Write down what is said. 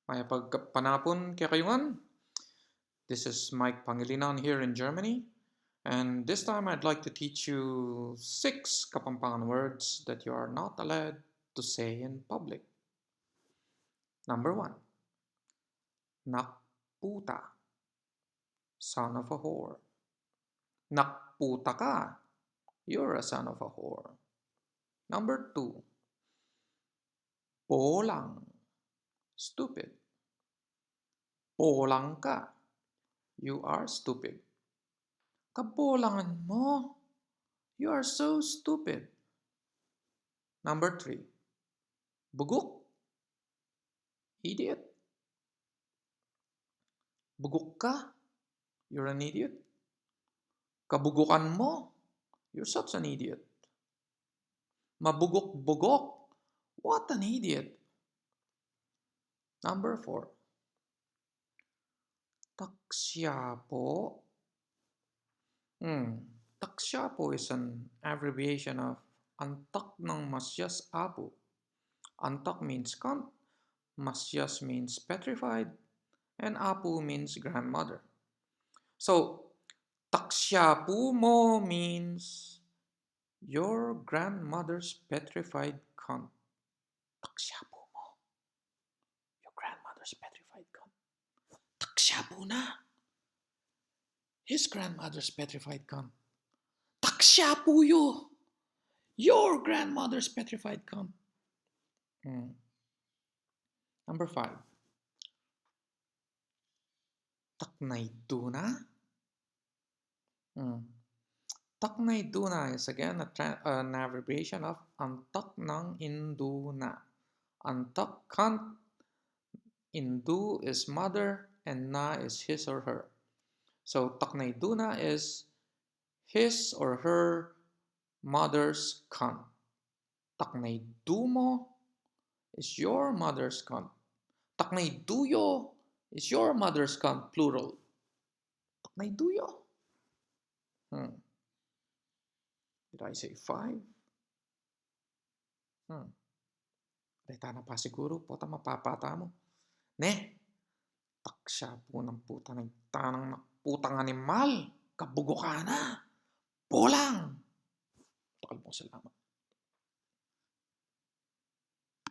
Panapon kaya kayungan. This is Mike Pangilinan here in Germany, and this time I'd like to teach you 6 Kapampangan words that you are not allowed to say in public. Number 1, nakputa, son of a whore. Nakputa ka, you're a son of a whore. Number 2, polang, stupid. Polang ka, you are stupid. Kapolangan mo, you are so stupid. Number 3, bugok, idiot. Bugok ka, you're an idiot. Kabugukan mo, you're such an idiot. Mabugok-bugok, what an idiot. Number 4, taksyapo. Taksyapo is an abbreviation of antak ng masyas apo. Antak means cunt, masyas means petrified, and apo means grandmother. So, taksyapo mo means your grandmother's petrified cunt. Taksyapo mo, your grandmother's petrified cunt. Taksyapo na, his grandmother's petrified cunt. Taksyapo yo, your grandmother's petrified cunt. Number 5, taknay duna. Taknay duna is again an abbreviation of antak ng induna. Antak cunt, indu is mother, and na is his or her. So taknay duna is his or her mother's cunt. Taknay dumo is your mother's cunt. Taknay duyo is your mother's cunt, plural. Taknay duyo. Did I say 5? Reta na pa siguro, puta mapapata mo. Ne, taksya po ng puta ng tanang putang animal. Kabugo ka na. Bolang. Takal mo, salamat.